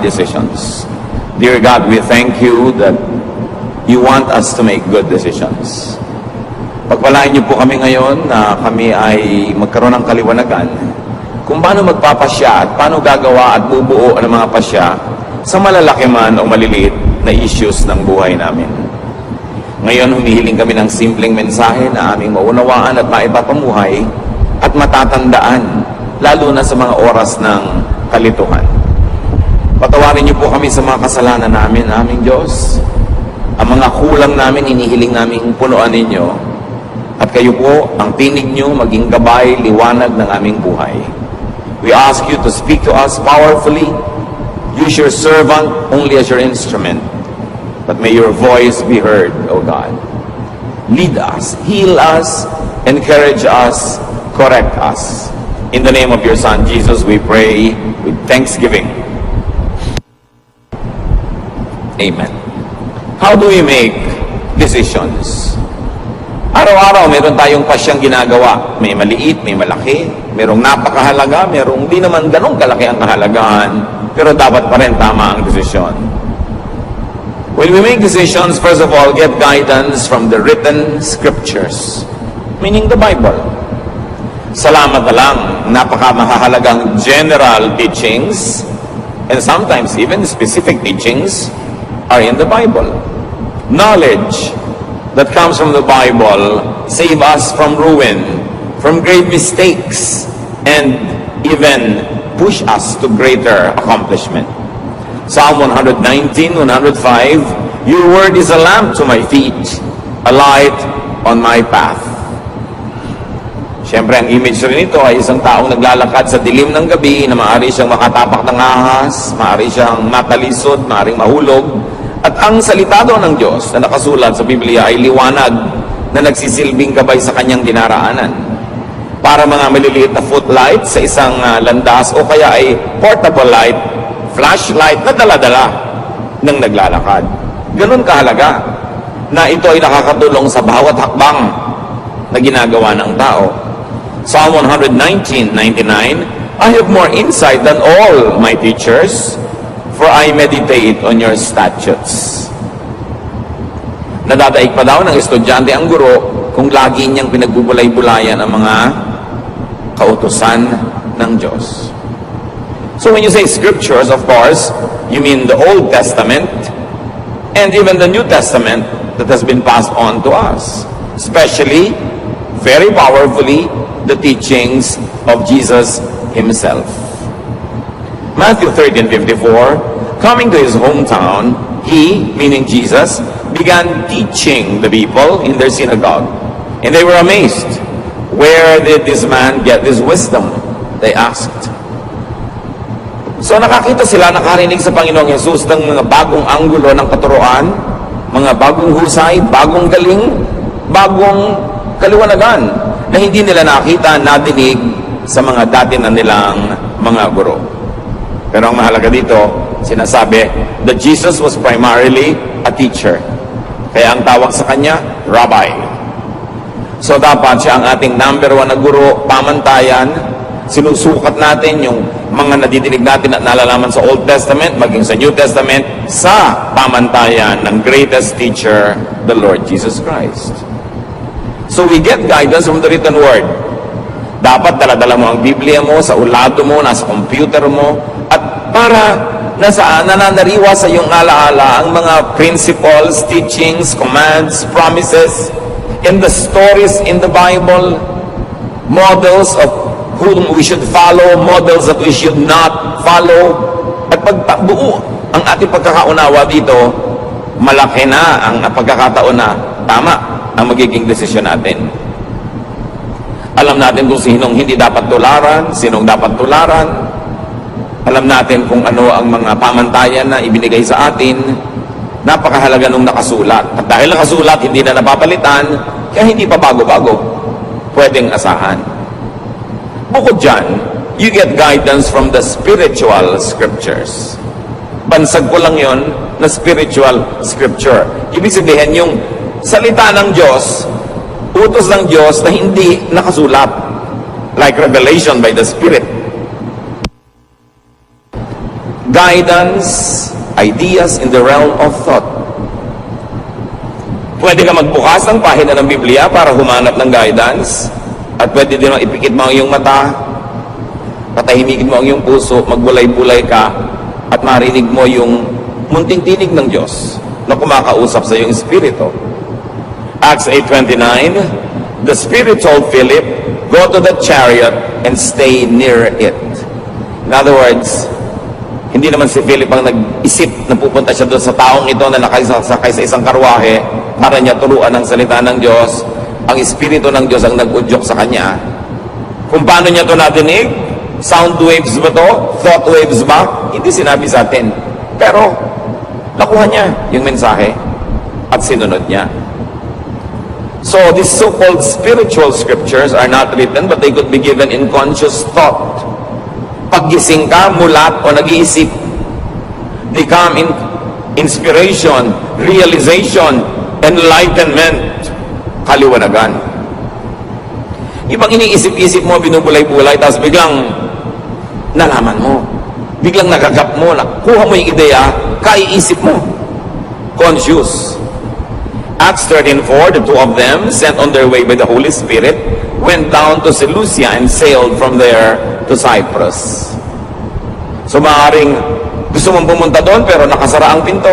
decisions. Dear God, we thank you that you want us to make good decisions. Pagpalain niyo po kami ngayon na kami ay magkaroon ng kaliwanagan kung paano magpapasya at paano gagawa at bubuo ng mga pasya sa malalaki man o maliliit na issues ng buhay namin. Ngayon, humihiling kami ng simpleng mensahe na aming maunawaan at maipapamuhay at matatandaan, lalo na sa mga oras ng kalituhan. Patawarin niyo po kami sa mga kasalanan namin, aming Diyos. Ang mga kulang namin, inihiling namin punuan ninyo. At kayo po, ang tinig niyo, maging gabay, liwanag ng aming buhay. We ask you to speak to us powerfully. Use your servant only as your instrument. But may your voice be heard, O God. Lead us, heal us, encourage us, correct us. In the name of your Son, Jesus, we pray with thanksgiving. Amen. How do we make decisions? Araw-araw, meron tayong pasyang ginagawa. May maliit, may malaki. Merong napakahalaga, merong di naman ganong kalaki ang kahalagahan. Pero dapat pa rin tama ang desisyon. When we make decisions, first of all, get guidance from the written scriptures, meaning the Bible. Salamat na lang, napakamahalagang general teachings, and sometimes even specific teachings, are in the Bible. Knowledge that comes from the Bible save us from ruin, from great mistakes, and even push us to greater accomplishment. Psalm 119, 105, your word is a lamp to my feet, a light on my path. Siyempre, ang image rin ito ay isang taong naglalakad sa dilim ng gabi na maaari siyang makatapak ng ahas, maaari siyang matalisod, maaaring mahulog. At ang salita daw ng Diyos na nakasulat sa Biblia ay liwanag na nagsisilbing gabay sa kanyang dinaraanan. Para mga maliliit na footlight sa isang landas o kaya ay portable light, flashlight na dala-dala ng naglalakad. Ganun kahalaga na ito ay nakakatulong sa bawat hakbang na ginagawa ng tao. Psalm 119:99, I have more insight than all my teachers, for I meditate on your statutes. Nadadaig pa daw ng estudyante ang guro kung lagi niyang pinagbubulay-bulayan ang mga kautusan ng Diyos. So when you say scriptures, of course, you mean the Old Testament and even the New Testament that has been passed on to us. Especially, very powerfully, the teachings of Jesus Himself. Matthew 13:54, coming to His hometown, He, meaning Jesus, began teaching the people in their synagogue. And they were amazed. Where did this man get this wisdom? They asked. So nakakita sila, nakarinig sa Panginoong Yesus ng mga bagong anggulo ng katuruan, mga bagong husay, bagong galing, bagong kaliwanagan na hindi nila nakita, nadinig sa mga dati na nilang mga guro. Pero ang mahalaga dito, sinasabi that Jesus was primarily a teacher. Kaya ang tawag sa kanya, Rabbi. So dapat siya ang ating number 1 na guro, pamantayan. Sinusukat natin yung mga nadidinig natin at nalalaman sa Old Testament, maging sa New Testament, sa pamantayan ng greatest teacher, the Lord Jesus Christ. So we get guidance from the written word. Dapat dala-dala mo ang Biblia mo, sa ulado mo, nasa computer mo, at para nananariwa sa iyong alaala ang mga principles, teachings, commands, promises, and the stories in the Bible, models of whom we should follow, models that we should not follow. At pagbuo ang ating pagkakaunawa dito, malaki na ang pagkakataon na tama ang magiging desisyon natin. Alam natin kung sinong hindi dapat tularan, sinong dapat tularan. Alam natin kung ano ang mga pamantayan na ibinigay sa atin. Napakahalaga nung nakasulat. At dahil nakasulat, hindi na napapalitan, kaya hindi pa bago-bago. Pwedeng asahan. Bukod dyan, you get guidance from the spiritual scriptures. Bansag ko lang yon na spiritual scripture. Ibig sabihin yung salita ng Diyos, utos ng Diyos na hindi nakasulat. Like revelation by the Spirit. guidance, ideas in the realm of thought. Pwede ka magbukas ng pahina ng Biblia para humanap ng guidance, at pwede din ipikit mo ang iyong mata, patahimikin mo ang iyong puso, magbulay-bulay ka, at marinig mo yung munting tinig ng Diyos na kumakausap sa iyong espiritu. Acts 8:29, the Spirit told Philip, go to the chariot and stay near it. In other words, hindi naman si Philip ang nag-isip na pupunta siya doon sa taong ito na nakasakay sa isang karwahe para niya turuan ang salita ng Diyos. Ang Espiritu ng Diyos ang nag-udyok sa kanya. Kung paano niya ito nadinig? Sound waves ba to? Thought waves ba? Hindi sinabi sa atin. Pero, nakuha niya yung mensahe at sinunod niya. So, these so-called spiritual scriptures are not written, but they could be given in conscious thought. Paggising ka, mulat o nag-iisip, they come in inspiration, realization, enlightenment, kaliwanagan. Ibang iniisip-isip mo, binubulay-bulay, tapos biglang nalaman mo. Biglang nagagap mo, kuha mo yung ideya, kaiisip mo. Conscious. Acts 13:4, the two of them, sent on their way by the Holy Spirit, went down to Seleucia and sailed from there to Cyprus. So maaaring gusto mong pumunta doon pero nakasara ang pinto.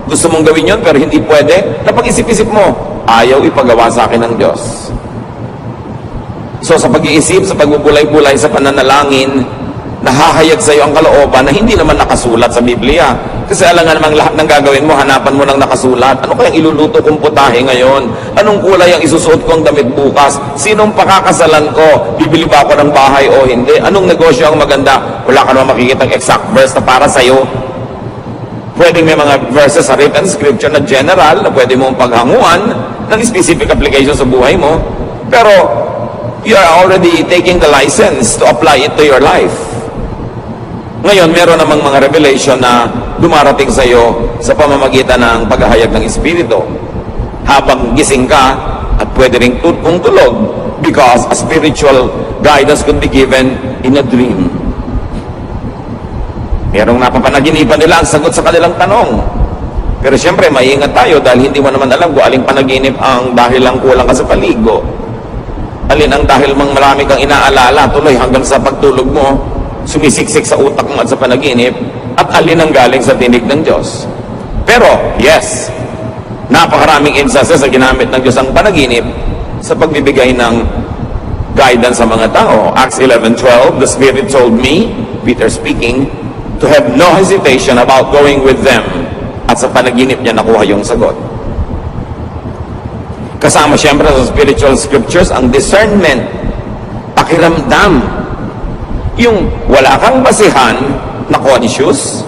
Gusto mong gawin yun pero hindi pwede. Napag-isip-isip mo, ayaw ipagawa sa akin ng Diyos. So sa pag-iisip, sa pagbubulay-bulay, sa pananalangin, nahahayag sa iyo ang kalooban na hindi naman nakasulat sa Biblia. Kasi alam nga namang lahat ng gagawin mo, hanapan mo ng nakasulat. Ano kayang iluluto kong putahe ngayon? Anong kulay ang isusuot kong damit bukas? Sinong pakakasalan ko? Bibili ba ako ng bahay o hindi? Anong negosyo ang maganda? Wala ka naman makikitang exact verse na para sa'yo. Pwedeng may mga verses sa written scripture na general na pwede mong paghanguan ng specific application sa buhay mo. Pero you are already taking the license to apply it to your life. Ngayon, meron namang mga revelation na dumarating sa iyo sa pamamagitan ng paghahayag ng Espiritu. Habang gising ka, at pwede rin kung tulog, because a spiritual guidance could be given in a dream. Merong napapanaginipan nila ang sagot sa kanilang tanong. Pero siyempre, maingat tayo dahil hindi mo naman alam kung aling panaginip ang dahil lang kulang ka sa paligo. Alin ang dahil mang marami kang inaalala tuloy hanggang sa pagtulog mo, sumisiksik sa utak mo at sa panaginip, at alin ang galing sa tinig ng Diyos. Pero, yes, napakaraming instances na ginamit ng Diyos ang panaginip sa pagbibigay ng guidance sa mga tao. Acts 11:12, the Spirit told me, Peter speaking, to have no hesitation about going with them. At sa panaginip niya nakuha yung sagot. Kasama siyempre sa spiritual scriptures ang discernment, pakiramdam, yung wala kang basihan na conscious,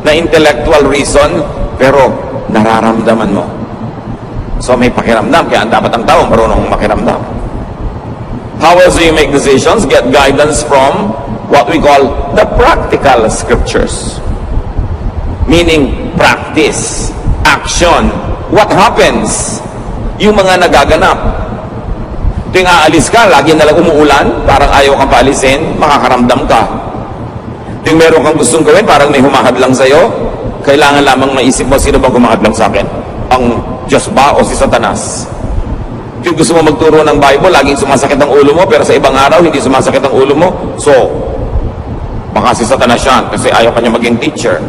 na intellectual reason, pero nararamdaman mo. So may pakiramdam, kaya dapat ang tao marunong makiramdam. How else do you make decisions? Get guidance from what we call the practical scriptures. Meaning, practice, action. What happens? Yung mga nagaganap. Tuwing aalis ka, lagi na lang umuulan, parang ayaw kang paalisin, makakaramdam ka. Tuwing meron kang gustong gawin, parang may humahadlang sa'yo, kailangan lamang maisip mo, sino ba humahadlang sa akin? Ang Diyos ba o si Satanas? Tuwing gusto mo magturo ng Bible, laging sumasakit ang ulo mo, pero sa ibang araw, hindi sumasakit ang ulo mo. So, baka si Satanas yan, kasi ayaw ka niya maging teacher.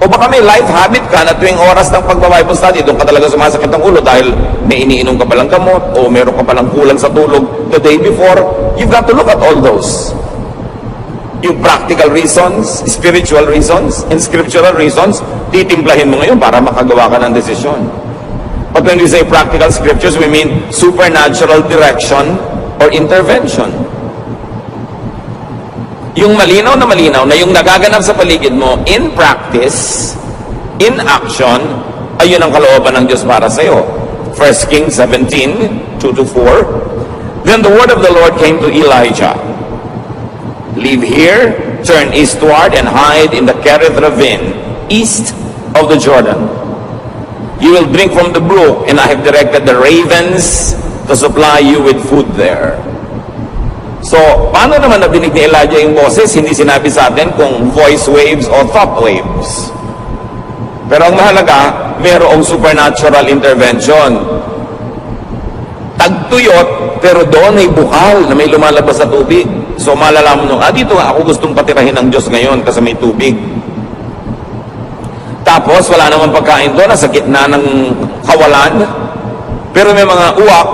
O baka may life habit ka na tuwing oras ng pagbabible study, doon ka talaga sumasakit ang ulo dahil may iniinom ka palang gamot o meron ka palang kulang sa tulog the day before. You've got to look at all those. Yung practical reasons, spiritual reasons, and scriptural reasons, titimplahin mo ngayon para makagawa ka ng desisyon. But when we say practical scriptures, we mean supernatural direction or intervention. Yung malinaw na yung nagaganap sa paligid mo, in practice, in action, ayun ang kalooban ng Diyos para sa iyo. 1 Kings 17:2-4. Then the word of the Lord came to Elijah. Leave here, turn eastward, and hide in the Kerith ravine, east of the Jordan. You will drink from the brook, and I have directed the ravens to supply you with food there. So, paano naman nabinig ni Elijah yung boses? Hindi sinabi sa atin kung voice waves o thought waves. Pero ang mahalaga, mayroong supernatural intervention. Tagtuyot, pero doon ay bukal na may lumalabas sa tubig. So, malalaman nyo, dito nga ako gustong patirahin ng Diyos ngayon kasi may tubig. Tapos, wala naman pagkain doon, nasa gitna ng kawalan. Pero may mga uwak,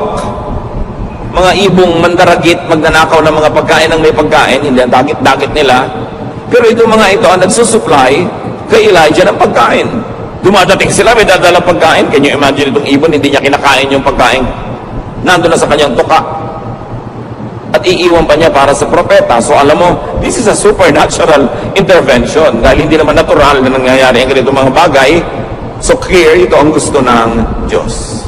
mga ibong mandaragit, magnanakaw ng mga pagkain ng may pagkain, hindi ang dagit-dagit nila. Pero itong mga ito ang nagsusupply kay Elijah ng pagkain. Dumadating sila, may dadalang pagkain. Can you imagine itong ibon, hindi niya kinakain yung pagkain. Nandun na sa kanyang tuka. At iiwan pa niya para sa propeta. So alam mo, this is a supernatural intervention. Dahil hindi naman natural na nangyayari ang ganitong mga bagay. So clear, ito ang gusto ng Diyos.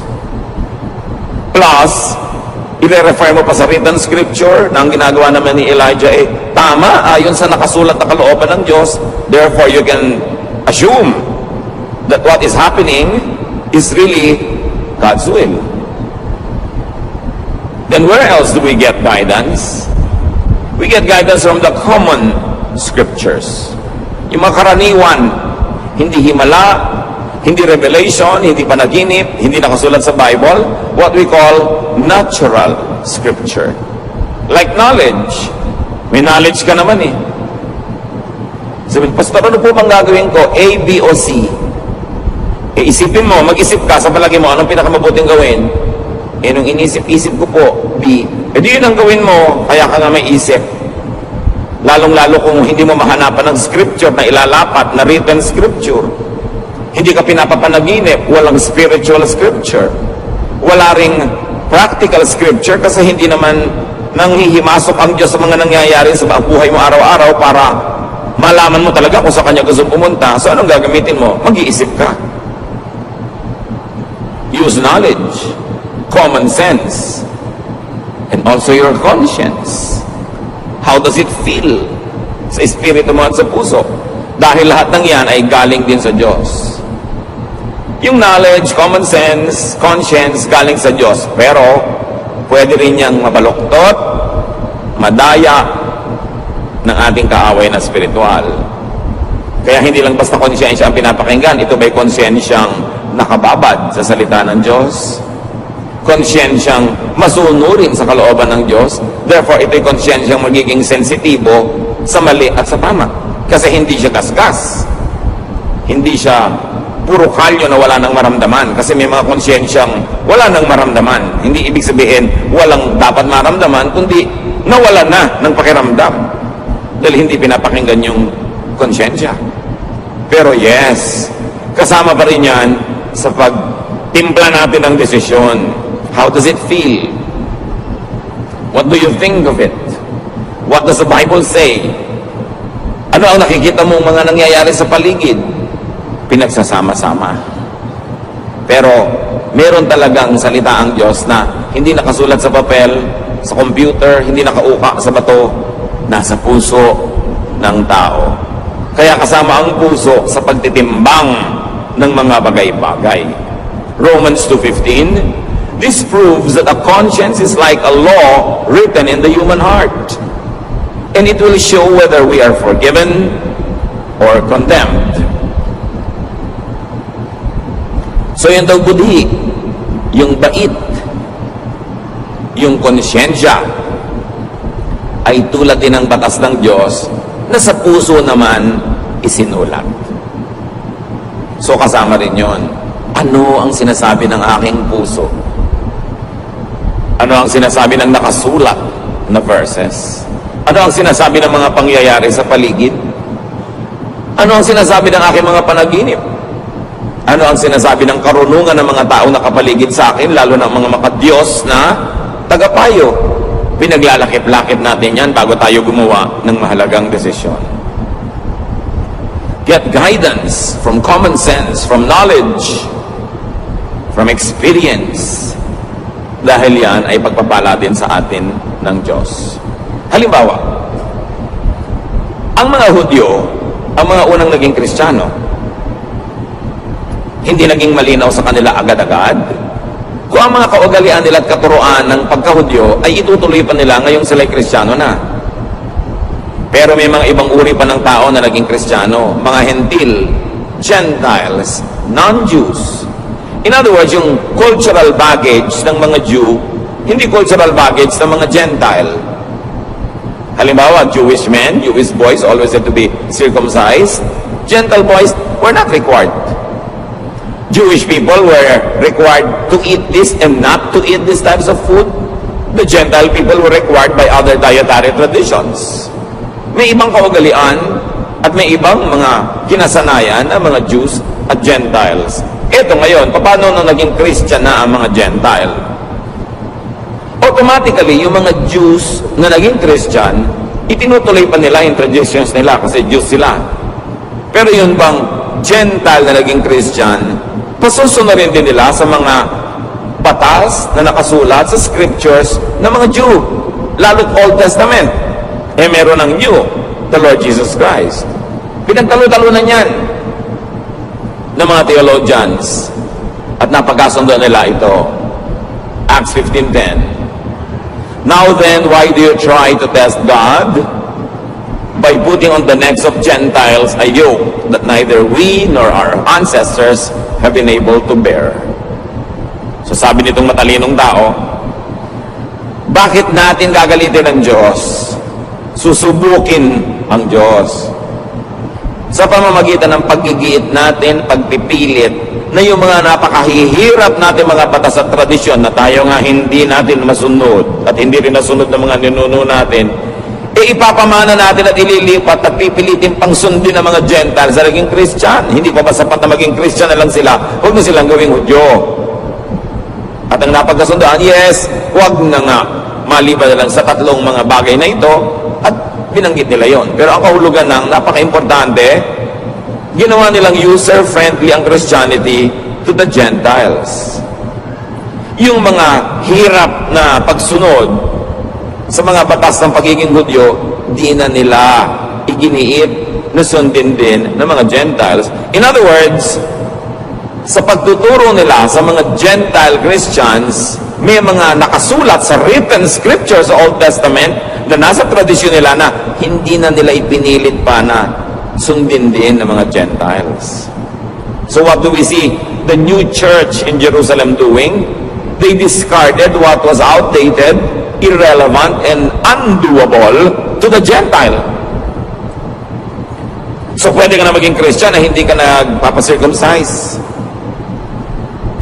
Plus, i-refer mo pa sa written scripture na ang ginagawa naman ni Elijah tama, ayon sa nakasulat na kalooban ng Diyos. Therefore, you can assume that what is happening is really God's will. Then where else do we get guidance? We get guidance from the common scriptures. Yung mga karaniwan, hindi himala, hindi revelation, hindi panaginip, hindi nakasulat sa Bible, what we call natural scripture. Like knowledge. May knowledge ka naman eh. Sabi, Pastor, ano po bang gagawin ko? A, B, o C? Isipin mo, mag-isip ka, sa palagi mo, anong pinakamabuting gawin? Nung inisip-isip ko po, B. Di yun ang gawin mo, kaya ka nga may isip. Lalong-lalo kung hindi mo mahanapan ng scripture na ilalapat, na written scripture. Hindi ka pinapapanaginip, walang spiritual scripture. Wala ring practical scripture kasi hindi naman nanghihimasok ang Diyos sa mga nangyayari sa buhay mo araw-araw para malaman mo talaga kung sa Kanya gusto pumunta. So anong gagamitin mo? Mag-iisip ka. Use knowledge, common sense, and also your conscience. How does it feel sa espiritu mo at sa puso? Dahil lahat ng yan ay galing din sa Diyos. Yung knowledge, common sense, conscience, galing sa Diyos. Pero, pwede rin niyang mabaluktot, madaya ng ating kaaway na spiritual. Kaya hindi lang basta konsyensya ang pinapakinggan. Ito ba'y konsyensyang nakababad sa salita ng Diyos? Konsyensyang masunurin sa kalooban ng Diyos? Therefore, ito'y konsyensyang magiging sensitibo sa mali at sa tama. Kasi hindi siya gasgas. Hindi siya puro kalyo na wala nang maramdaman. Kasi may mga konsyensyang wala nang maramdaman. Hindi ibig sabihin walang dapat maramdaman, kundi nawala na ng pakiramdam. Dahil hindi pinapakinggan yung konsyensya. Pero yes, kasama pa rin yan sa pagtimpla natin ng desisyon. How does it feel? What do you think of it? What does the Bible say? Ano ang nakikita mong mga nangyayari sa paligid? Pinagsasama-sama. Pero meron talagang salita ang Diyos na hindi nakasulat sa papel, sa computer, hindi nakauka sa bato, nasa puso ng tao. Kaya kasama ang puso sa pagtitimbang ng mga bagay-bagay. Romans 2:15, this proves that a conscience is like a law written in the human heart, and it will show whether we are forgiven or condemned. So yung daw budhi, yung bait, yung konsyensya, ay tulad din ng batas ng Diyos na sa puso naman isinulat. So kasama rin yon. Ano ang sinasabi ng aking puso? Ano ang sinasabi ng nakasulat na verses? Ano ang sinasabi ng mga pangyayari sa paligid? Ano ang sinasabi ng aking mga panaginip? Ano ang sinasabi ng karunungan ng mga tao na kapaligid sa akin, lalo ng mga makadiyos na tagapayo? Pinaglalakip-lakip natin yan bago tayo gumawa ng mahalagang desisyon. Get guidance from common sense, from knowledge, from experience. Dahil yan ay pagpapala din sa atin ng Diyos. Halimbawa, ang mga Hudyo, ang mga unang naging Kristiyano, hindi naging malinaw sa kanila agad-agad. kung ang mga kaugalian nila at katuroan ng pagkahudyo ay itutuloy pa nila ngayong sila'y Kristiyano na. Pero may mga ibang uri pa ng tao na naging Kristiyano, mga Hentil, Gentiles, non-Jews. In other words, yung cultural baggage ng mga Jew, hindi cultural baggage ng mga Gentile. Halimbawa, Jewish men, Jewish boys always had to be circumcised. Gentile boys were not required. Jewish people were required to eat this and not to eat these types of food. The Gentile people were required by other dietary traditions. May ibang kaugalian at may ibang mga kinasanayan ng mga Jews at Gentiles. Ito ngayon, paano na naging Christian na ang mga Gentile? Automatically, yung mga Jews na naging Christian, itinutuloy pa nila yung traditions nila kasi Jews sila. Pero yun bang Gentile na naging Christian, pasusunod din nila sa mga batas na nakasulat sa scriptures ng mga Jew, lalo't Old Testament. Meron ng New, the Lord Jesus Christ. Pinagtalo-talunan yan ng mga theologians at napagkasundo nila ito. Acts 15:10. Now then, why do you try to test God? By putting on the necks of Gentiles a yoke that neither we nor our ancestors have been able to bear. So sabi nitong matalinong tao, bakit natin gagalitin ang Diyos? Susubukin ang Diyos. Sa pamamagitan ng paggigiit natin, pagpipilit, na yung mga napakahihirap natin mga batas at tradisyon na tayo nga hindi natin masunod at hindi rin nasunod ng mga ninuno natin, ipapamana natin at ililipat at pipilitin pang sundin ng mga Gentiles sa naging Christian. Hindi pa ba sapat na maging Christian na lang sila? Huwag na silang gawing Hudyo. At ang napagkasundoan, yes, huwag na nga maliban na lang sa tatlong mga bagay na ito at binanggit nila yon. Pero ang kahulugan ng napaka-importante, ginawa nilang user-friendly ang Christianity to the Gentiles. Yung mga hirap na pagsunod sa mga batas ng pagiging Hudyo, di na nila iginiit na sundin din ng mga Gentiles. In other words, sa pagtuturo nila sa mga Gentile Christians, may mga nakasulat sa written scriptures sa Old Testament na nasa tradisyon nila na hindi na nila ipinilit pa na sundin din ng mga Gentiles. So what do we see the new church in Jerusalem doing? They discarded what was outdated, irrelevant, and undoable to the Gentile. So pwede ka na maging Christian na hindi ka nagpapacircumcise.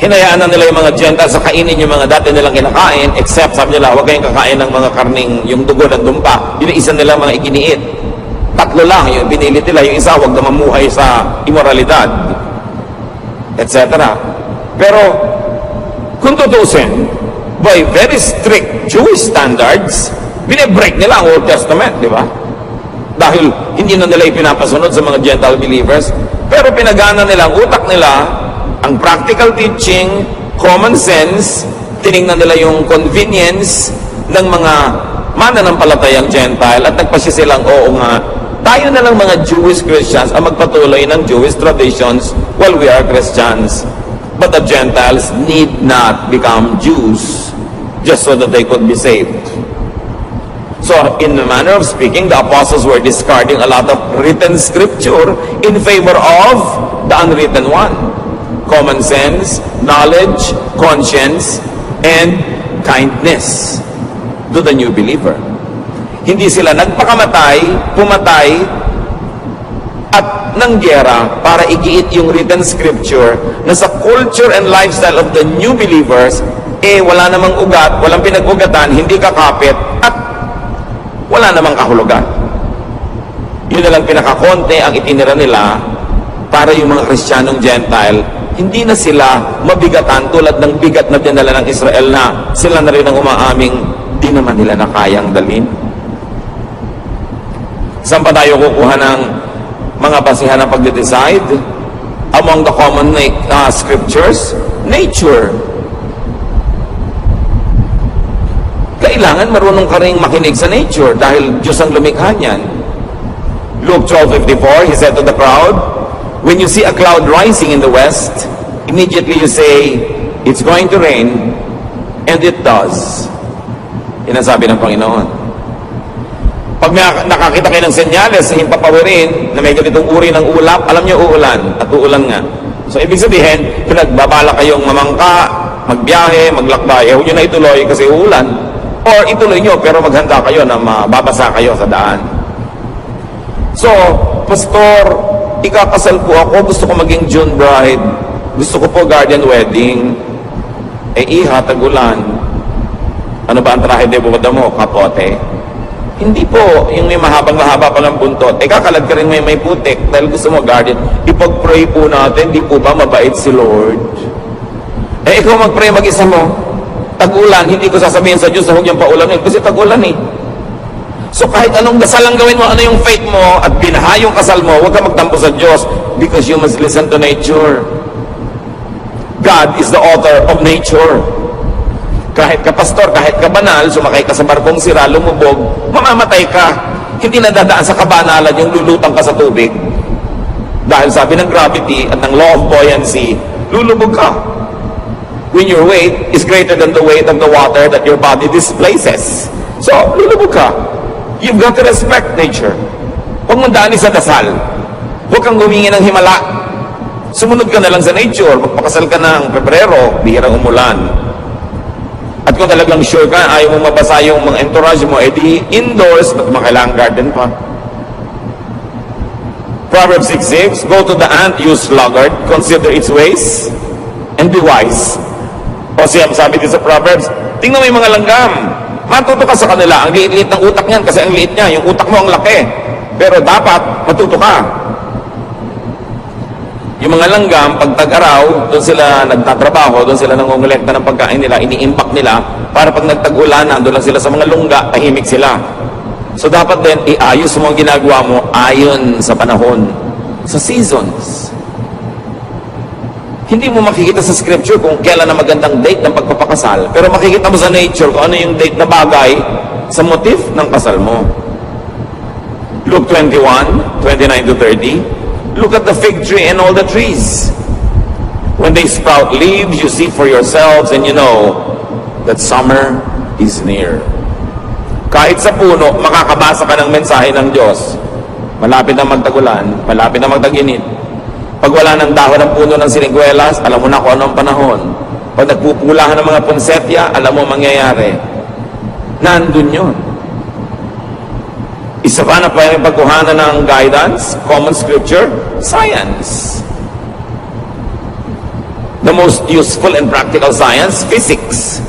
Hinayaan na nila yung mga Gentiles sa kainin yung mga dati nilang kinakain, except sabi nila, huwag kayong kakain ng mga karning, yung dugo ng dumpa. Yun isa nila mga iginiit. Tatlo lang yung pinilit nila, yung isa huwag na mamuhay sa immoralidad, etc. Pero kung tutusin, by very strict Jewish standards, binibreak nila ang Old Testament, di ba? Dahil hindi na nila ipinapasunod sa mga Gentile believers, pero pinagana nila ang utak nila, ang practical teaching, common sense, tinignan nila yung convenience ng mga mananampalatayang Gentile at nagpasya silang, oo nga, tayo na lang mga Jewish Christians ang magpatuloy ng Jewish traditions while we are Christians. But the Gentiles need not become Jews just so that they could be saved. So, in the manner of speaking, the apostles were discarding a lot of written scripture in favor of the unwritten one. Common sense, knowledge, conscience, and kindness to the new believer. Hindi sila nagpakamatay, pumatay, at nanggera para igiit yung written scripture na sa culture and lifestyle of the new believers, wala namang ugat, walang pinag-ugatan, hindi kakapit, at wala namang kahulugan. Yun na lang pinakakonte ang itinira nila para yung mga Kristiyanong Gentile, hindi na sila mabigatan tulad ng bigat na dinala ng Israel na sila na rin ang umaaming di naman nila na kayang dalhin. Saan pa tayo kukuha ng mga basihan ng pagde-decide? Among the common scriptures, nature. Kailangan marunong ka rin makinig sa nature dahil Diyos ang lumikha niyan. Luke 12:54, he said to the crowd, when you see a cloud rising in the west, immediately you say, it's going to rain. And it does. Yan ang sabi ng Panginoon. Pag nakakita kayo ng senyales sa himpapawirin na may ganitong uri ng ulap, alam niyo uulan at uulan nga. So ibig sabihin, pinagbabala kayong mamangka, magbiyahe, maglakbay, huwag nyo na ituloy kasi uulan. Or ituloy nyo pero maghanda kayo na mababasa kayo sa daan. So, Pastor, ikakasal po ako, gusto ko maging June bride, gusto ko po guardian wedding. Iha, tagulan. Ano ba ang trahe de boda mo? Kapote. Hindi po, yung may mahabang-mahaba pa ng buntot. Kakalad ka rin may putik dahil gusto mo guardian. Ipag-pray po natin, di po ba mabait si Lord? Ikaw mag-pray mag-isa mo. Tag-ulan, hindi ko sasabihin sa Diyos na huwag niyang paulan yun kasi tag-ulan eh. So kahit anong dasal ang gawin mo, ano yung faith mo at binaha yung kasal mo, huwag ka magtampo sa Diyos because you must listen to nature. God is the author of nature. Kahit ka pastor, kahit ka banal, sumakay ka sa barkong sira, lumubog, mamamatay ka. Hindi na dadaan sa kabanalan yung lulutang ka sa tubig. Dahil sabi ng gravity at ng law of buoyancy, lulubog ka. When your weight is greater than the weight of the water that your body displaces. So, lulubog ka. You've got to respect nature. Huwag mong daanin sa dasal. Huwag kang humingi ng himala. Sumunod ka na lang sa nature. Magpakasal ka ng Pebrero, bihirang umulan. At kung talagang sure ka, ayaw mong mabasa yung mga entourage mo, edi indoors, at makailangang garden pa. Proverbs 6:6, go to the ant, you sluggard, consider its ways, and be wise. O siya, sabi din sa Proverbs, tingnan mo yung mga langgam, matuto ka sa kanila, ang liit-liit ng utak niyan, kasi ang liit niya, yung utak mo ang laki. Pero dapat, matuto ka. Yung mga langgam, pag tag-araw, doon sila nagtatrabaho, doon sila nangongolekta ng pagkain nila, ini-impact nila, para pag nagtag-ulan, doon lang sila sa mga lungga, tahimik sila. So dapat din, iayos mo ang ginagawa mo ayon sa panahon, sa seasons. Hindi mo makikita sa scripture kung kailan na magandang date ng pagpapakasal, pero makikita mo sa nature kung ano yung date na bagay sa motif ng kasal mo. Luke 21:29-30, look at the fig tree and all the trees. When they sprout leaves, you see for yourselves and you know that summer is near. Kahit sa puno, makakabasa ka ng mensahe ng Diyos. Malapit na magtagulan, malapit na magtaginit. Pag wala ng dahon ng puno ng siniguelas, alam mo na kung anong panahon. Pag nagpupulahan ng mga ponsetya, alam mo mangyayari. Nandun yun. Isa pa na pwedeng pagkuhanan ng guidance, common scripture, science. The most useful and practical science, physics.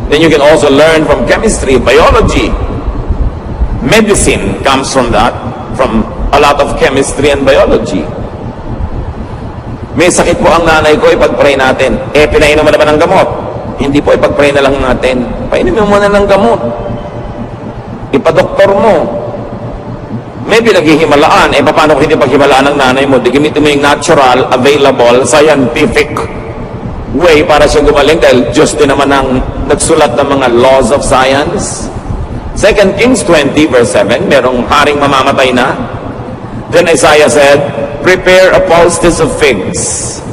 Then you can also learn from chemistry, biology. Medicine comes from that, from a lot of chemistry and biology. May sakit po ang nanay ko, ipag-pray natin. Pinainom mo naman ng gamot. Hindi po, ipag-pray na lang natin. Painumin mo na ng gamot. Ipadoktor mo. May pinaghihimalaan. Paano kung hindi paghimalaan ng nanay mo? Di gamitin mo yung natural, available, scientific way para siya gumaling dahil Diyos din naman ang nagsulat ng mga laws of science. 2 Kings 20 verse 7, merong haring mamamatay na. Then Isaiah said, prepare a poultice of figs.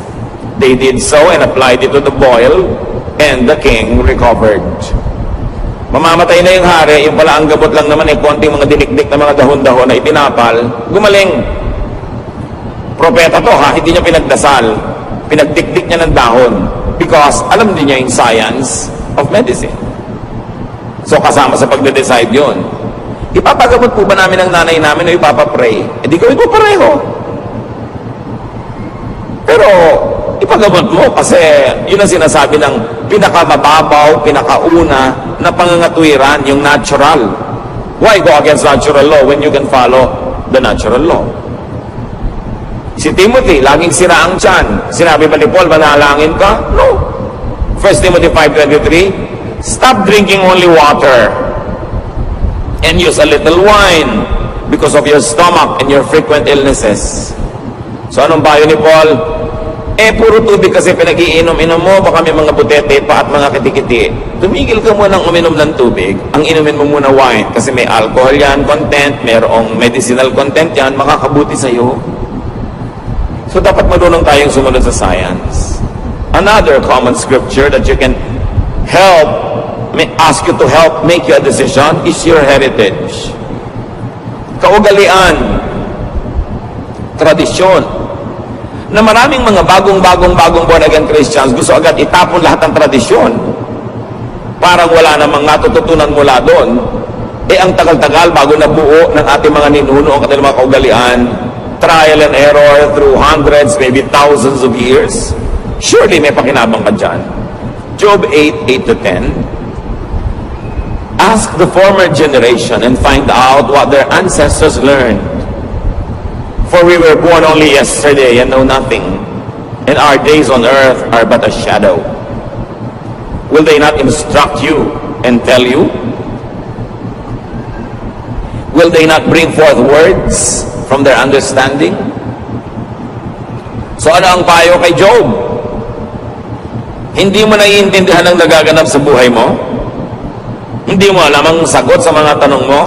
They did so and applied it to the boil, and the king recovered. Mamamatay na yung hari, yung pala ang gabot lang naman konting mga dinikdik na mga dahon-dahon na itinapal, gumaling. Propeta to ha, hindi niya pinagdasal, pinagdikdik niya ng dahon because alam din niya yung science of medicine. So kasama sa pagde-decide yun. Ipapagamot po ba namin ang nanay namin o ipapapray? Di gawin mo pareho. Pero ipagamot mo kasi yun ang sinasabi ng pinakamababaw, pinakauna na pangangatwiran, yung natural. Why go against natural law when you can follow the natural law? Si Timothy, laging sira ang tiyan. Sinabi ba ni Paul, manalangin ka? No. 1 Timothy 5:23, stop drinking only water and use a little wine because of your stomach and your frequent illnesses. So anong payo ni Paul? Puro tubig kasi pinag-iinom-inom mo, baka may mga butete pa at mga kitikiti. Tumigil ka muna ng uminom ng tubig. Ang inumin mo muna wine kasi may alcohol yan, content, mayroong medicinal content yan, makakabuti sa'yo. So dapat marunong tayong sumunod sa science. Another common scripture that you can ask you to help make you a decision is your heritage. Kaugalian, tradisyon, na maraming mga bagong born again Christians gusto agad itapon lahat ng tradisyon. Parang wala namang natututunan mula doon. Ang tagal-tagal bago nabuo ng ating mga ninuno ang kanilang mga kaugalian, trial and error through hundreds, maybe thousands of years. Surely may pakinabang ka dyan. Job 8:8-10. Ask the former generation and find out what their ancestors learned. For we were born only yesterday and know nothing, and our days on earth are but a shadow. Will they not instruct you and tell you? Will they not bring forth words from their understanding? So ano ang payo kay Job? Hindi mo naiintindihan ang nagaganap sa buhay mo? Hindi mo alam ang sagot sa mga tanong mo?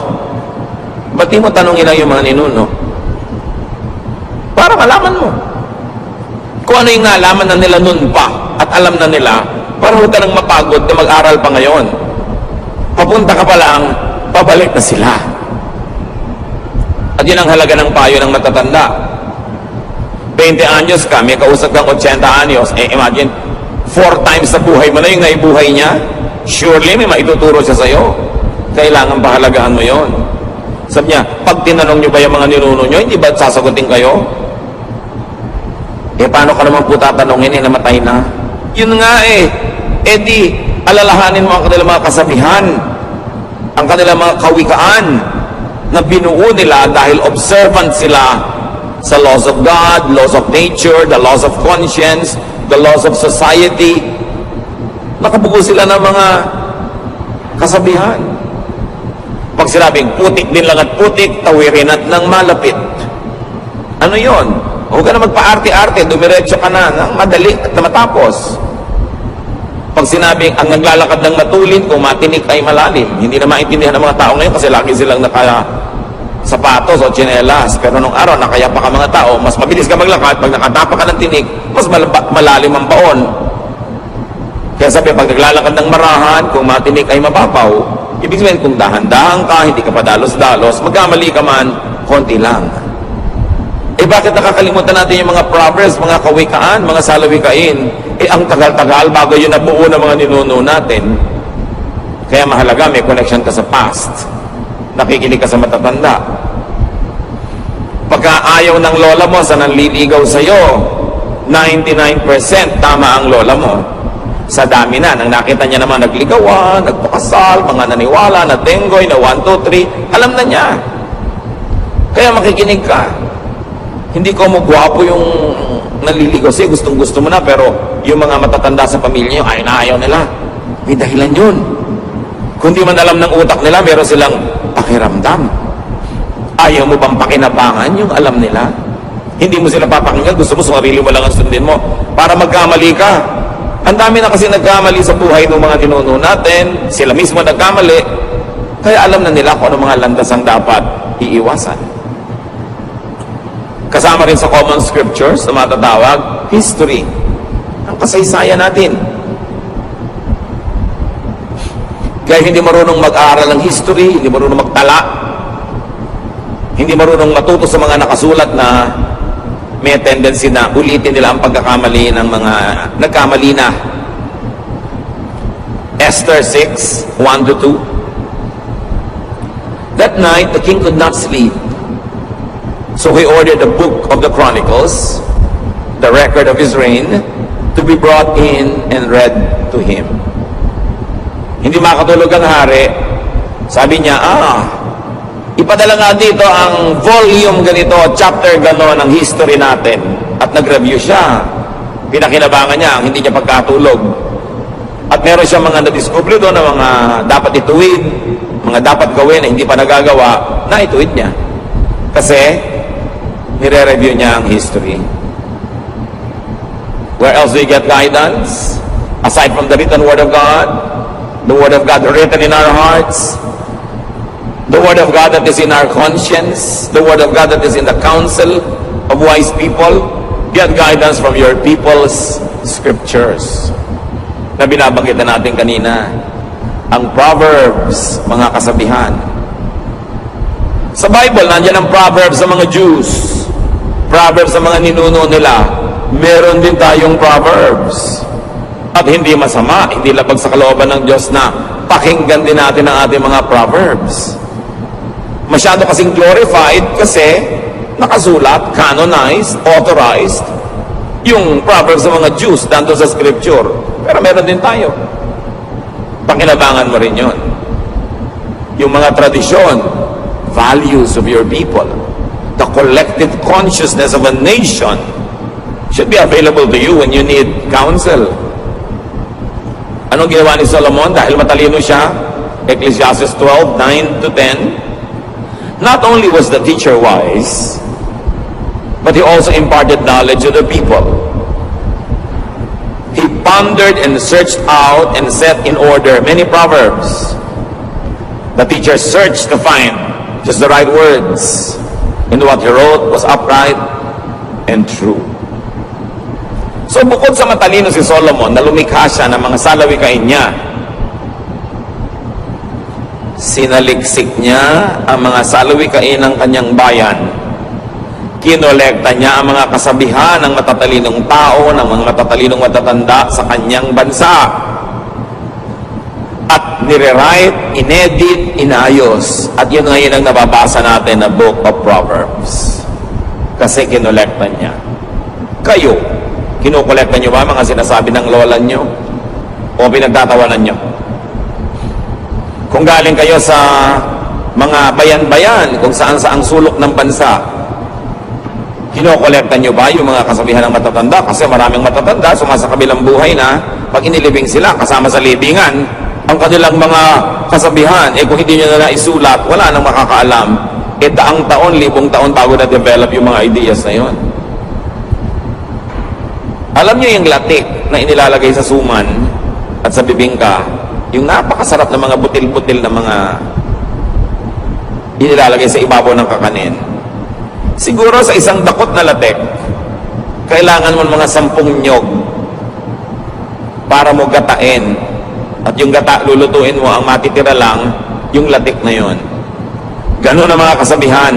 Ba't di mo tanongin lang yung mga ninuno? Para malaman mo. Kung ano yung naalaman na nila noon pa at alam na nila, para huwag ka nang mapagod na mag-aral pa ngayon. Papunta ka pa lang, pabalik na sila. At yun ang halaga ng payo ng matatanda. 20 anyos ka, may kausap kang 80 anyos. Imagine, 4 times sa buhay mo na yung naibuhay niya. Surely may maituturo siya sa'yo. Kailangan pahalagahan mo yon. Sabi niya, pag tinanong niyo ba yung mga ninuno niyo, hindi ba sasagutin kayo? Paano ka naman po tatanungin, namatay na? Yun nga di, alalahanin mo ang kanilang mga kasabihan, ang kanilang mga kawikaan, na binuo nila dahil observant sila sa laws of God, laws of nature, the laws of conscience, the laws of society. Nakabuo sila ng mga kasabihan. Pag sinabing putik din lang at putik, tawirin at ng malapit. Ano yon? Huwag ka na magpa-arte-arte, dumiretso ka na ng madali at na matapos. Pag sinabing ang naglalakad ng matulin, kung matinik ay malalim, hindi na maintindihan ng mga tao ngayon kasi lagi silang sapatos o tsinelas. Pero nung araw, nakayapa ka mga tao, mas mabilis ka maglakad, pag nakatapa ka ng tinik, mas malalim ang baon. Kaya sabi, pag naglalakad ng marahan, kung matinik ay mababaw, ibig sabihin, kung dahan-dahan ka, hindi ka pa dalos-dalos, magkamali ka man, konti lang. Bakit nakakalimutan natin yung mga proverbs, mga kawikaan, mga salawikain? Ang tagal-tagal bago yun nabuo ng mga ninuno natin. Kaya mahalaga, may connection ka sa past. Nakikinig ka sa matatanda. Pagka ayaw ng lola mo sa nanliligaw sa'yo, 99% tama ang lola mo. Sa dami na, nang nakita niya naman nagligawan, nagpakasal, mga naniwala, na denggoy, na 1, 2, 3, alam na niya. Kaya makikinig ka. Hindi ko mo gwapo yung naliligaw sa'yo, gustong-gusto mo na, pero yung mga matatanda sa pamilya nyo, ayaw nila. May dahilan yun. Kung di man alam ng utak nila, meron silang pakiramdam. Ayaw mo bang pakinabangan yung alam nila? Hindi mo sila papakinggan, gusto mo sumarili mo lang ang sundin mo para magkamali ka. Ang dami na kasi nagkamali sa buhay ng mga ninuno natin, sila mismo nagkamali, kaya alam na nila kung ano mga landas ang dapat iiwasan. Kasama rin sa common scriptures na matatawag, history. Ang kasaysayan natin. Kaya hindi marunong mag-aaral ng history, hindi marunong magtala, hindi marunong matuto sa mga nakasulat na may tendency na ulitin nila ang pagkakamali ng mga nagkamali na. Esther 6, 1-2. That night, the king could not sleep. So he ordered the book of the Chronicles, the record of his reign, to be brought in and read to him. Hindi makatulog ang hari. Sabi niya, ipadala nga dito ang volume ganito, chapter gano'n ng history natin. At nag-review siya. Pinakinabangan niya ang hindi niya pagkatulog. At meron siya mga nadiskubre doon na mga dapat ituwid, mga dapat gawin na hindi pa nagagawa, na ituwid niya. Kasi, nire-review niya ang history. Where else do you get guidance? Aside from the written Word of God, the Word of God written in our hearts, the Word of God that is in our conscience, the Word of God that is in the counsel of wise people, get guidance from your people's scriptures. na binabanggit na natin kanina. Ang Proverbs, mga kasabihan. Sa Bible, nandiyan ang Proverbs sa mga Jews. Proverbs sa mga ninuno nila. Meron din tayong Proverbs. At hindi masama, hindi labag sa kalooban ng Diyos na pakinggan din natin ang ating mga Proverbs. Masyado kasing glorified kasi nakasulat, canonized, authorized, yung Proverbs sa mga Jews dando sa Scripture. Pero meron din tayo. Pakinabangan mo rin yun. Yung mga tradisyon, values of your people, the collective consciousness of a nation should be available to you when you need counsel. Anong ginawa ni Solomon? Dahil matalino siya, Ecclesiastes 12, 9 to 10, not only was the teacher wise, but he also imparted knowledge to the people. He pondered and searched out and set in order many proverbs. The teacher searched to find just the right words, and what he wrote was upright and true. So bukod sa matalino si Solomon na lumikha siya ng mga salawikain niya, sinaliksik niya ang mga salawikain ng kanyang bayan. Kinolekta niya ang mga kasabihan ng matatalinong tao, ng mga matatalinong matatanda sa kanyang bansa. At nire-write, inedit, inayos. At yun ngayon ang nababasa natin na Book of Proverbs. Kasi kinolekta niya. Kayo, kinukolekta niyo ba mga sinasabi ng lola niyo? O pinagtatawanan niyo? Kung galing kayo sa mga bayan-bayan, kung saan-saang sulok ng bansa, kinokolekta nyo ba yung mga kasabihan ng matatanda? Kasi maraming matatanda, sumasa kabilang buhay na, pag inilibing sila, kasama sa libingan, ang kanilang mga kasabihan, kung hindi nyo na naisulat, wala nang makakaalam. Daang taon, libong taon bago na-develop yung mga ideas na yun. Alam nyo yung latik na inilalagay sa suman at sa bibingka, yung napakasarap na mga butil-butil na mga inilalagay sa ibabaw ng kakanin. Siguro sa isang dakot na latik, kailangan mo mga 10 nyog para mo gatain. At yung gata, lulutuin mo, ang matitira lang, yung latik na yon. Ganun ang mga kasabihan.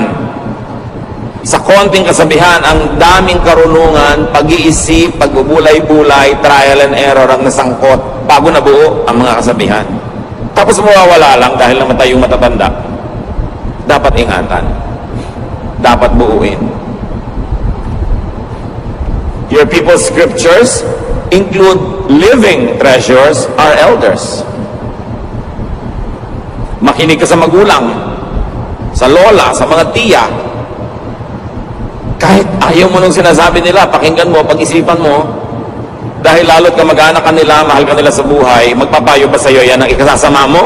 Sa konting kasabihan, ang daming karunungan, pag-iisip, pagbubulay-bulay, trial and error ang nasangkot bago nabuo ang mga kasabihan. Tapos mawawala lang dahil namatay yung matatanda. Dapat ingatan. Dapat buuin. Your people's scriptures include living treasures, our elders. Makinig ka sa magulang, sa lola, sa mga tiya. Kahit ayaw mo nung sinasabi nila, pakinggan mo, pag-isipan mo, dahil lalo't ka mag-anak ka nila, mahal ka nila sa buhay, magpapayo ba sa'yo yan ang ikasasama mo?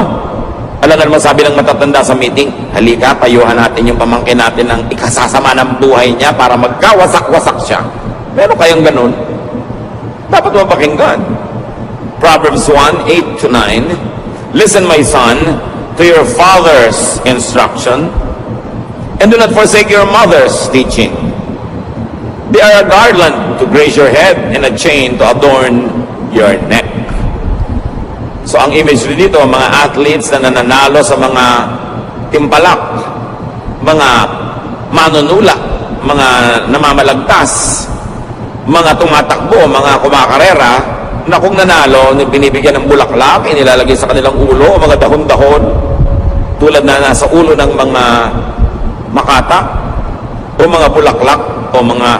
Alam na naman sabi ng matatanda sa meeting, halika, payuhan natin yung pamangkin natin ng ikasasama ng buhay niya para magkawasak-wasak siya. Meron kayang ganun? Dapat mo pakinggan. Proverbs 1, 8 to 9, Listen, my son, to your father's instruction, and do not forsake your mother's teaching. They are a garland to grace your head and a chain to adorn your neck. So ang imagery dito, mga athletes na nananalo sa mga timpalak, mga manunula, mga namamalagtas, mga tumatakbo, mga kumakarera, na kung nanalo, binibigyan ng bulaklak, inilalagay sa kanilang ulo, mga dahon-dahon, tulad na nasa ulo ng mga makata, o mga bulaklak, o mga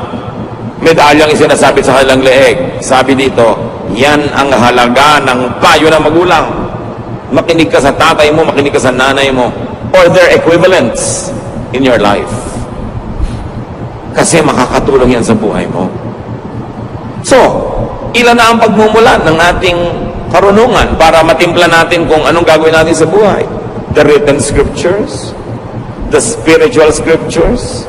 medalyang isinasabi sa kanilang leeg. Sabi dito, yan ang halaga ng payo ng magulang. Makinig ka sa tatay mo, makinig ka sa nanay mo, or their equivalents in your life. Kasi makakatulong yan sa buhay mo. So, ilan na ang pagmumulan ng ating karunungan para matimpla natin kung anong gagawin natin sa buhay. The written scriptures, the spiritual scriptures,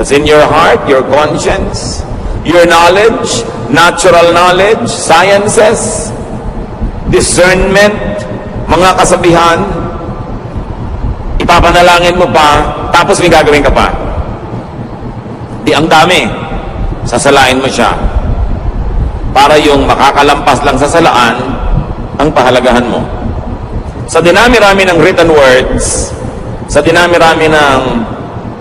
that's in your heart, your conscience, your knowledge, natural knowledge, sciences, discernment, mga kasabihan, ipapanalangin mo pa, tapos may gagawin ka pa. Di ang dami. Sasalain mo siya. Para yung makakalampas lang sa salaan, ang pahalagahan mo. Sa dinami-rami ng written words, sa dinami-rami ng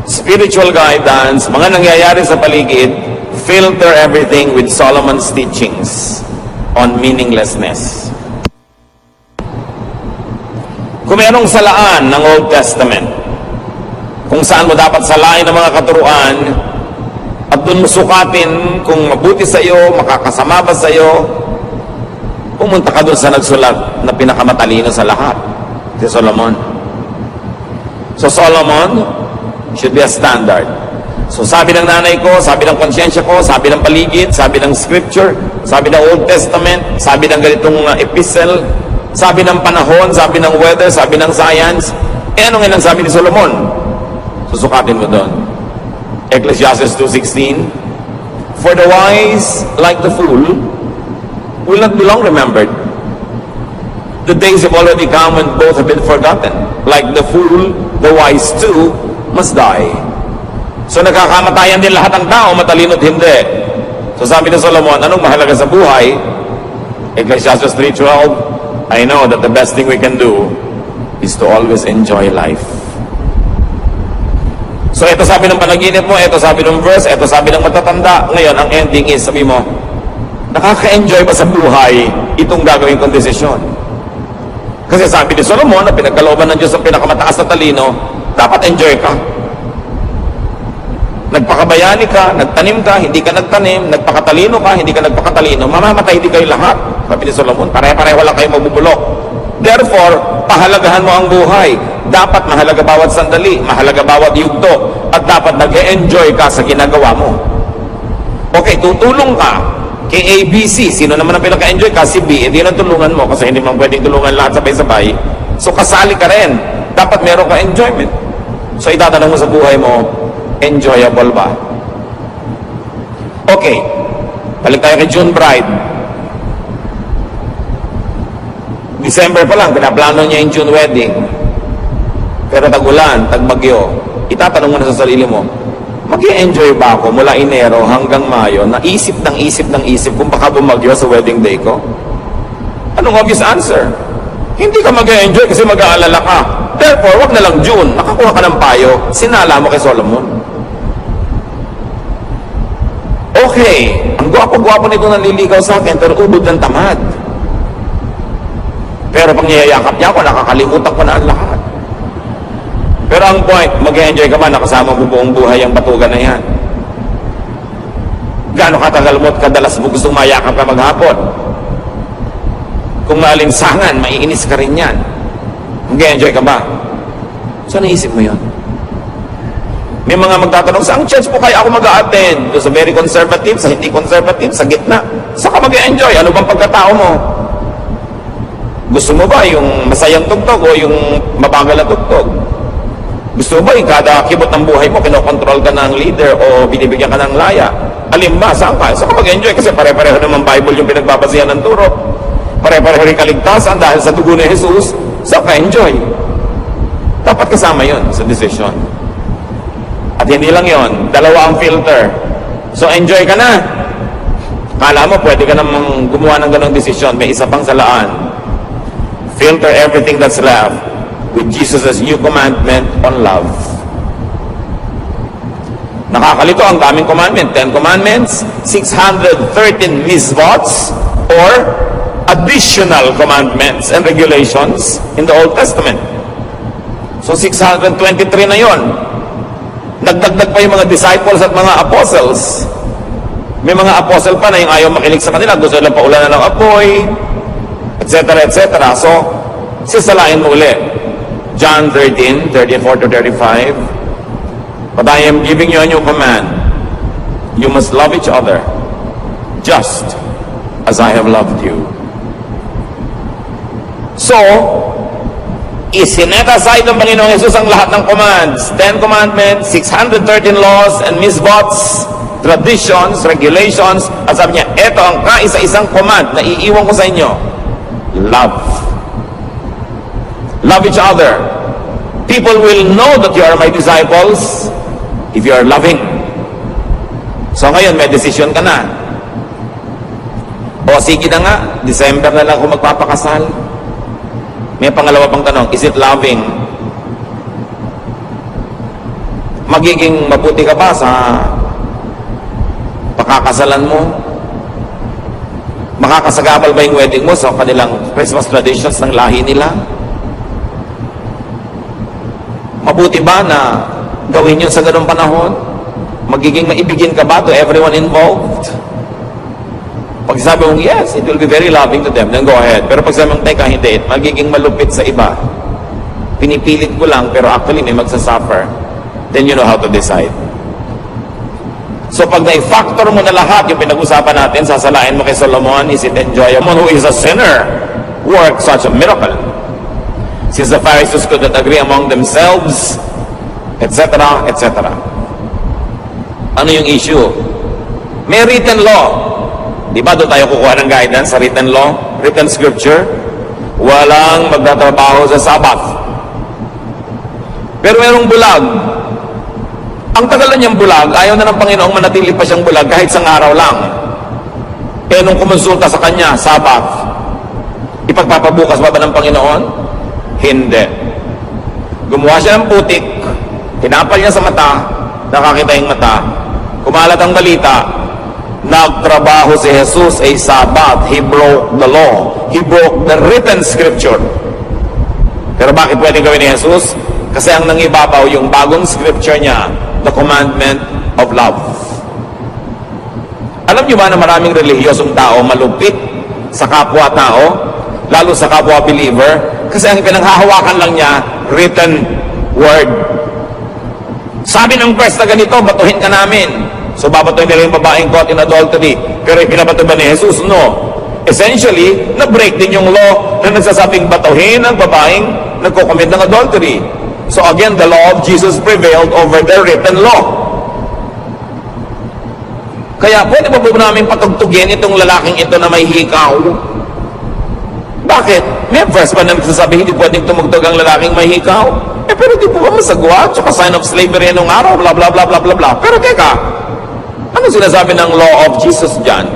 spiritual guidance, mga nangyayari sa paligid, filter everything with Solomon's teachings on meaninglessness. Kung merong salaan ng Old Testament, kung saan mo dapat salain ang mga katuruan, at doon mo sukatin kung mabuti sa iyo, makakasama ba sa iyo, pumunta ka doon sa nagsulat na pinakamatalino sa lahat, si Solomon. So Solomon should be a standard. So sabi ng nanay ko, sabi ng konsyensya ko, sabi ng paligid, sabi ng scripture, sabi ng Old Testament, sabi ng ganitong epistle, sabi ng panahon, sabi ng weather, sabi ng science, ano nga ang sabi ni Solomon? Susukatin mo doon. Ecclesiastes 2:16, for the wise, like the fool, will not be long remembered. The days have already come when both have been forgotten. Like the fool, the wise too must die. So nagkakamatayan din lahat ng tao, matalino't hindi. So sabi ni Solomon, anong mahalaga sa buhay? Ecclesiastes 3:12, I know that the best thing we can do is to always enjoy life. So ito sabi ng panaginip mo, ito sabi ng verse, ito sabi ng matatanda. Ngayon, ang ending is, sabi mo, nakaka-enjoy ba sa buhay itong gagawin kong desisyon? Kasi sabi ni Solomon na pinagkalooban ng Diyos ang pinakamataas na talino, dapat enjoy ka. Nagpakabayani ka, nagtanim ka, hindi ka nagtanim, nagpakatalino ka, hindi ka nagpakatalino, mamamatay di kayo lahat. Sabi ni Solomon, pare-pareho lang kayo mabubulok. Therefore, pahalagahan mo ang buhay. Dapat mahalaga bawat sandali, mahalaga bawat yugto, at dapat nag-enjoy ka sa ginagawa mo. Okay, tutulong ka kay ABC. Sino naman ang pinaka-enjoy ka? Si B. Hindi na tulungan mo kasi hindi man pwedeng tulungan lahat sabay-sabay. So kasali ka rin. Dapat meron ka enjoyment. So itatanong mo sa buhay mo, enjoyable ba? Okay. Balik tayo kay June Bride. December pa lang, pinaplano niya yung June wedding. Pero tag-ulan, tag-bagyo. Itatanong mo na sa sarili mo, mag-i-enjoy ba ako mula Enero hanggang Mayo na isip kung baka bumagyo sa wedding day ko? Anong obvious answer? Hindi ka mag-i-enjoy kasi mag-aalala ka. Therefore, wag na lang June. Nakakuha ka ng payo, sinala mo kay Solomon. Okay, ang gwapo-gwapo nito nanliligaw sa akin, pero ubod ng tamad. Pero pag niyayakap niya ako, nakakalimutan ko na ang lahat. Pero ang point, mag-enjoy ka ba nakasama mo buong buhay ang batugan na yan? Gaano katagal mo at kadalas mo gustong mayakap ka maghapon? Kung maalinsangan, maiinis ka rin yan. Mag-enjoy ka ba? So naisip mo yun? May mga magtatanong, saang church po kaya ako mag-a-attend? Sa very conservative, sa hindi conservative, sa gitna. Saan ka mag-enjoy? Ano bang pagkatao mo? Gusto mo ba yung masayang tugtog o yung mabagal na tugtog? Gusto mo ba yung kada kibot ng buhay mo, kinokontrol ka ng leader o binibigyan ka ng laya? Alin ba? Saan ka? Saan ka mag-enjoy? Kasi pare-pareho naman Bible yung pinagbabasihan ng turo. Pare-pareho rin kaligtasan dahil sa dugo ni Jesus. Saan ka enjoy? Dapat kasama yon sa decision. At hindi lang yon, dalawa ang filter. So enjoy ka na. Kala mo pwede ka namang gumawa ng ganong decision. May isa pang salaan. Filter everything that's left with Jesus' new commandment on love. Nakakalito ang daming commandment. 10 commandments, 613 misvots, or additional commandments and regulations in the Old Testament. So 623 na yon. Nagdagdag pa yung mga disciples at mga apostles. May mga apostle pa na yung ayaw makinig sa kanila, gusto lang paulanan ng apoy, etc. etc. So, sisalain mo ulit. John 13:34-35. But I am giving you a new command. You must love each other, just as I have loved you. So, isinet aside ng Panginoong Jesus ang lahat ng commands. 10 commandments, 613 laws and misvots, traditions, regulations. At sabi niya, eto ang kaisa-isang command na iiwan ko sa inyo. Love. Love each other. People will know that you are my disciples if you are loving. So ngayon, may decision ka na. O O sige na nga, December na lang ako magpapakasal. May pangalawa pang tanong, is it loving? Magiging mabuti ka ba sa pakakasalan mo? Makakasagabal ba yung wedding mo sa kanilang Christmas traditions ng lahi nila? Mabuti ba na gawin yun sa ganung panahon? Magiging maibigin ka ba to everyone involved? Pag sabi mong yes, it will be very loving to them, then go ahead. Pero pag sabi mong teka, hindi, magiging malupit sa iba. Pinipilit ko lang, pero actually may magsasuffer. Then you know how to decide. So pag na-factor mo na lahat yung pinag-usapan natin, sasalain mo kay Solomon, is it enjoyable? Who is a sinner work such a miracle? Since the Pharisees could not agree among themselves, etc., etc. Ano yung issue? May written law. Di ba doon tayo kukuha ng guidance sa written law? Written scripture? Walang magtatrabaho sa Sabbath. Pero merong bulag. Ang tagal na niyang bulag, ayaw na ng Panginoong manatili pa siyang bulag kahit isang araw lang. Eh nung kumonsulta sa kanya, Sabbath, ipagpapabukas ba ng Panginoon? Hindi. Gumawa siya ng putik, tinapal niya sa mata, nakakita yung mata, kumalat ang balita, nagtrabaho si Jesus ay Sabbath. He broke the law. He broke the written scripture. Pero bakit pwedeng gawin ni Jesus? Kasi ang nangibabaw yung bagong scripture niya, the commandment of love. Alam niyo ba na maraming relihiyosong tao malupit sa kapwa-tao, lalo sa kapwa-believer, kasi ang pinanghahawakan lang niya, written word. Sabi ng press na ganito, batuhin ka namin. So babatuhin nila yung babaeng caught in adultery. Pero ipinabato ba ni Jesus? No. Essentially, na-break din yung law na nagsasabing batuhin ang babaeng nagko-commit ng adultery. So again, the law of Jesus prevailed over the written law. Kaya pwede ba po namin patugtugin itong lalaking ito na may hikaw? Bakit? May verse pa na nagsasabi hindi pwedeng tumugtog ang lalaking may hikaw? Eh pero di po ba masagwa? Tsaka sign of slavery nung araw, bla bla bla bla bla bla. Pero teka, ano sinasabi ng law of Jesus dyan?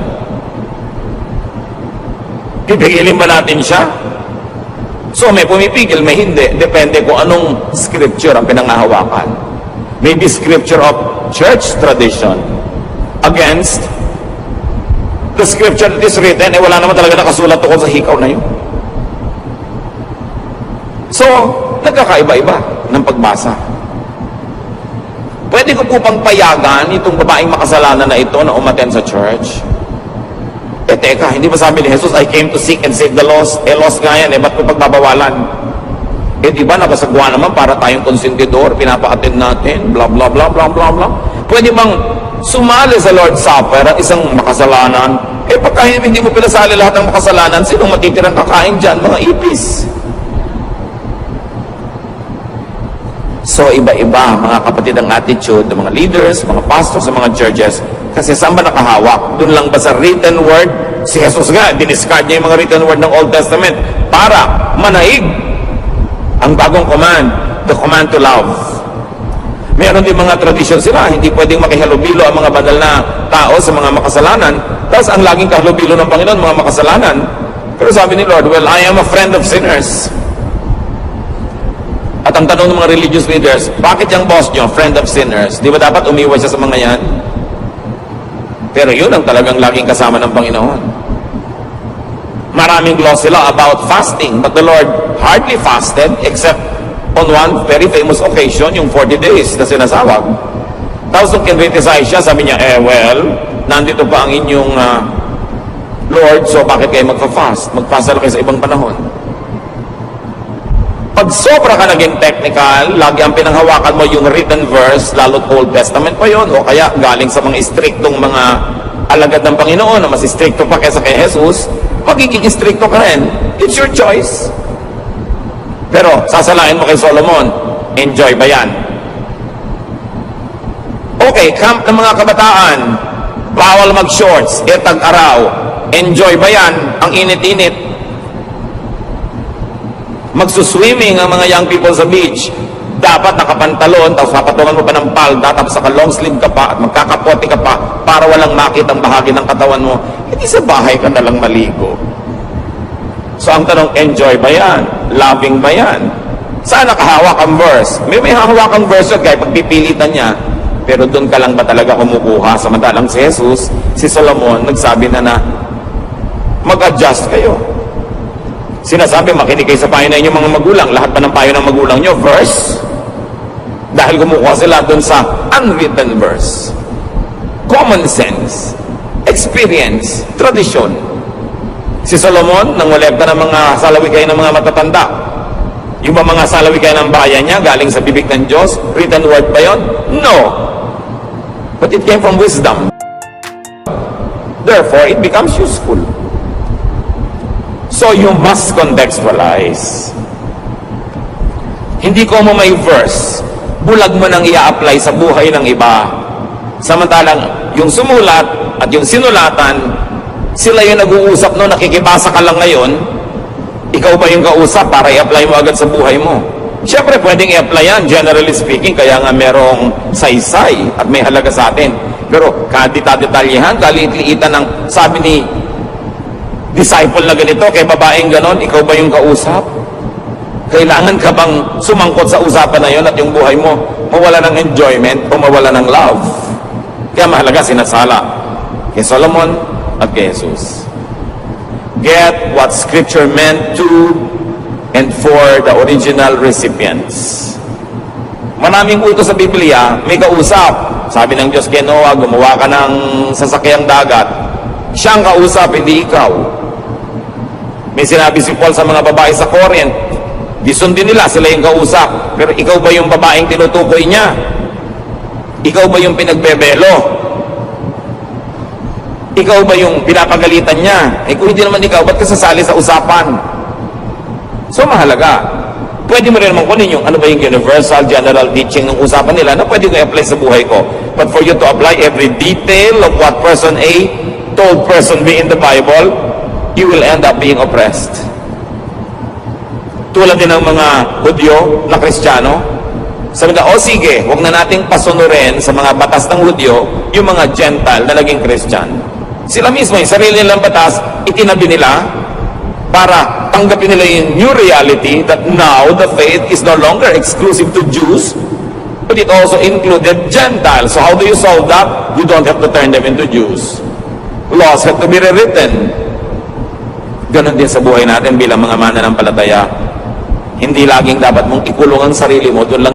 Pipigilin ba natin siya? So may pumipigil, may hindi. Depende kung anong scripture ang pinangahawakan. Maybe scripture of church tradition against the scripture that is written, eh wala naman talaga nakasulat tungkol sa hikaw na yun. So, nagkakaiba-iba ng pagbasa. Pwede ko po pang payagan itong babaeng makasalanan na ito na umaten sa church? Eh teka, hindi ba sabi ni Jesus, I came to seek and save the lost? Eh lost nga yan, eh ba't ko pagbabawalan? Eh di ba nakasagwa naman para tayong konsentidor, pinapa-attend natin, bla bla bla bla bla bla. Pwede bang sumali sa Lord's Supper ang isang makasalanan? Eh pagka hindi mo pinasali lahat ng makasalanan, sinong matitirang kakain dyan? Mga ipis. So iba-iba mga kapatid ang attitude ng mga leaders, mga pastors sa mga churches. Kasi saan ba nakahawak? Doon lang ba sa written word? Si Jesus nga, diniscard niya yung mga written word ng Old Testament para manaig ang bagong command, the command to love. Meron din mga tradisyon sila, hindi pwedeng makihalubilo ang mga banal na tao sa mga makasalanan. Tapos ang laging kahalubilo ng Panginoon, mga makasalanan. Pero sabi ni Lord, well, I am a friend of sinners. At ang tanong ng mga religious leaders, bakit yung boss nyo, friend of sinners? Di ba dapat umiwas siya sa mga yan? Pero yun ang talagang laging kasama ng Panginoon. Maraming law sila about fasting, but the Lord hardly fasted except on one very famous occasion, yung 40 days na sinasawag. Tapos nung kinriticize siya, sabi niya, well, nandito pa ang inyong Lord, so bakit kayo magpa-fast? Mag-fast na kayo sa ibang panahon. Pag sobra ka naging technical, lagi ang pinanghawakan mo yung written verse, lalo't Old Testament pa yon, o kaya galing sa mga istriktong mga alagad ng Panginoon na mas istrikto pa kaysa kay Jesus, magiging istrikto ka rin. It's your choice. Pero sasalain mo kay Solomon, enjoy ba yan? Okay, camp ng mga kabataan, bawal mag-shorts, tag-araw, enjoy ba yan? Ang init-init. Magsuswimming ang mga young people sa beach, dapat nakapantalon, tapos papatungan mo pa ng palda, tapos saka long sleeve ka pa, at magkakapote ka pa, para walang makitang bahagi ng katawan mo, hindi sa bahay ka nalang maligo. So ang tanong, enjoy ba yan? Loving ba yan? Saan nakahawak ang verse? May hahawak ang verse yun, kaya pagpipilitan niya, pero doon ka lang ba talaga kumukuha? Samantalang si Jesus, si Solomon, nagsabi na mag-adjust kayo. Sinasabi, makinig kayo sa payo na inyong mga magulang. Lahat pa ng payo ng magulang nyo, verse. Dahil kumukuha sila doon sa unwritten verse. Common sense, experience, tradition. Si Solomon, nangolekta ng mga salawikay ng mga matatanda. Yung ba mga salawikay ng bayan niya, galing sa bibig ng Diyos? Written word ba yun? No. But it came from wisdom. Therefore, it becomes useful. So you must contextualize. Hindi ko mo may verse, bulag mo nang i-apply sa buhay ng iba. Samantalang, yung sumulat at yung sinulatan, sila yung nag-uusap no, nakikibasa ka lang ngayon, ikaw ba yung kausap para i-apply mo agad sa buhay mo? Siyempre, pwedeng i-apply yan, generally speaking, kaya nga merong saysay at may halaga sa atin. Pero, kadita-detalyehan, kalit-liitan ng sabi ni disciple na ganito, kay babaeng ganon, ikaw ba yung kausap? Kailangan ka bang sumangkot sa usapan na yon at yung buhay mo mawala ng enjoyment o mawala ng love? Kaya mahalaga sinasala kay Solomon at kay Jesus. Get what Scripture meant to and for the original recipients. Maraming utos sa Biblia, may kausap. Sabi ng Diyos kay Noah, gumawa ka ng sasakyang dagat. Siyang kausap, hindi ikaw. May sinabi si Paul sa mga babae sa Corinth, di sundin nila, sila yung kausap. Pero ikaw ba yung babaeng tinutukoy niya? Ikaw ba yung pinagbebelo? Ikaw ba yung pinapagalitan niya? Eh kung hindi naman ikaw, ba't ka sasali sa usapan? So mahalaga. Pwede mo rin naman kunin yung ano ba yung universal general teaching ng usapan nila na pwede ko i-apply sa buhay ko. But for you to apply every detail of what person A told person B in the Bible, you will end up being oppressed. Tulad din ng mga Hudyo na Kristiyano, sabi na, sige, huwag na nating pasunurin sa mga batas ng Hudyo yung mga Gentile na naging Christian. Sila mismo, yung sarili nilang batas, itinabi nila para tanggapin nila yung new reality that now the faith is no longer exclusive to Jews, but it also included Gentiles. So how do you solve that? You don't have to turn them into Jews. Laws have to be rewritten. Ganon din sa buhay natin bilang mga mananampalataya. Hindi laging dapat mong ikulong ang sarili mo doon lang